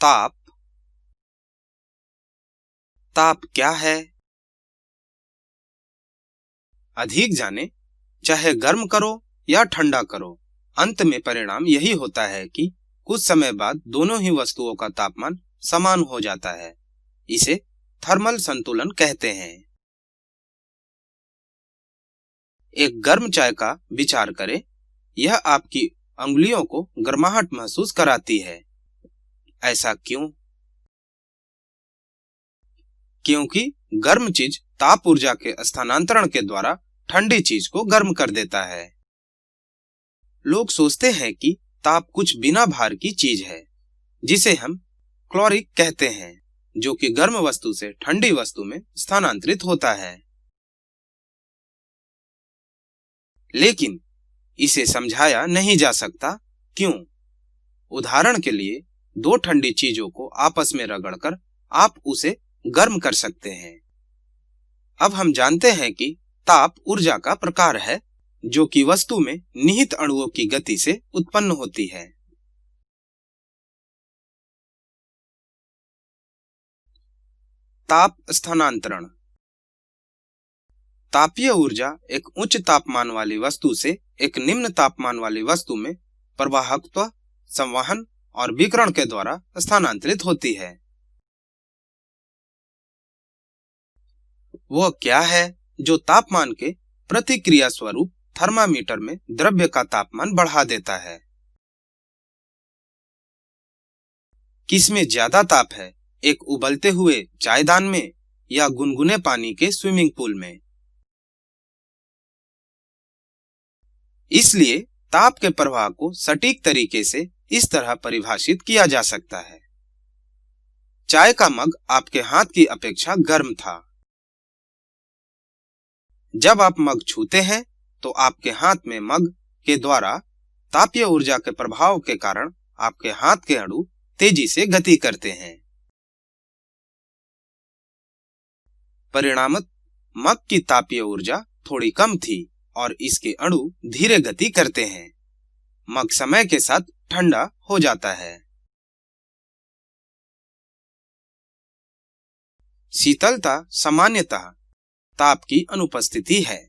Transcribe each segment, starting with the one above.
ताप। ताप क्या है? अधिक जाने, चाहे गर्म करो या ठंडा करो, अंत में परिणाम यही होता है कि कुछ समय बाद दोनों ही वस्तुओं का तापमान समान हो जाता है। इसे थर्मल संतुलन कहते हैं। एक गर्म चाय का विचार करें। यह आपकी अंगुलियों को गर्माहट महसूस कराती है। ऐसा क्यों? क्योंकि गर्म चीज ताप ऊर्जा के स्थानांतरण के द्वारा ठंडी चीज को गर्म कर देता है। लोग सोचते हैं कि ताप कुछ बिना भार की चीज है, जिसे हम क्लोरिक कहते हैं, जो कि गर्म वस्तु से ठंडी वस्तु में स्थानांतरित होता है। लेकिन इसे समझाया नहीं जा सकता। क्यों? उदाहरण के लिए, दो ठंडी चीजों को आपस में रगड़कर आप उसे गर्म कर सकते हैं। अब हम जानते हैं कि ताप ऊर्जा का प्रकार है, जो कि वस्तु में निहित अणुओं की गति से उत्पन्न होती है। ताप स्थानांतरण। तापीय ऊर्जा एक उच्च तापमान वाली वस्तु से एक निम्न तापमान वाली वस्तु में प्रवाहकत्व, संवहन और विकिरण के द्वारा स्थानांतरित होती है। वह क्या है जो तापमान के प्रतिक्रिया स्वरूप थर्मामीटर में द्रव्य का तापमान बढ़ा देता है? किसमें ज्यादा ताप है, एक उबलते हुए चायदान में या गुनगुने पानी के स्विमिंग पूल में? इसलिए ताप के प्रवाह को सटीक तरीके से इस तरह परिभाषित किया जा सकता है। चाय का मग आपके हाथ की अपेक्षा गर्म था। जब आप मग छूते हैं तो आपके हाथ में मग के द्वारा तापीय ऊर्जा के प्रभाव के कारण आपके हाथ के अणु तेजी से गति करते हैं। परिणामत मग की तापीय ऊर्जा थोड़ी कम थी और इसके अणु धीरे गति करते हैं। मग समय के साथ ठंडा हो जाता है। शीतलता सामान्यतः ताप की अनुपस्थिति है।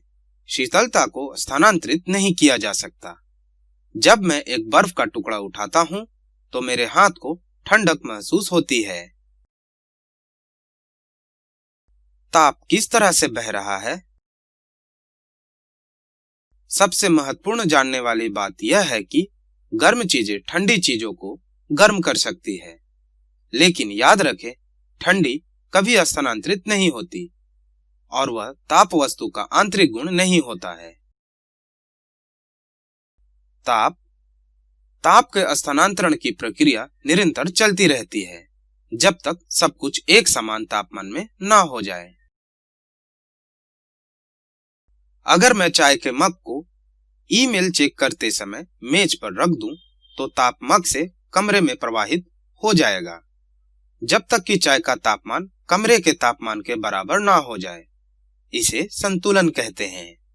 शीतलता को स्थानांतरित नहीं किया जा सकता। जब मैं एक बर्फ का टुकड़ा उठाता हूं तो मेरे हाथ को ठंडक महसूस होती है। ताप किस तरह से बह रहा है? सबसे महत्वपूर्ण जानने वाली बात यह है कि गर्म चीजें ठंडी चीजों को गर्म कर सकती है, लेकिन याद रखें, ठंडी कभी स्थानांतरित नहीं होती और वह ताप वस्तु का आंतरिक गुण नहीं होता है। ताप के स्थानांतरण की प्रक्रिया निरंतर चलती रहती है, जब तक सब कुछ एक समान तापमान में ना हो जाए। अगर मैं चाय के मग को ईमेल चेक करते समय मेज पर रख दूं, तो ताप मग से कमरे में प्रवाहित हो जाएगा, जब तक कि चाय का तापमान कमरे के तापमान के बराबर ना हो जाए। इसे संतुलन कहते हैं।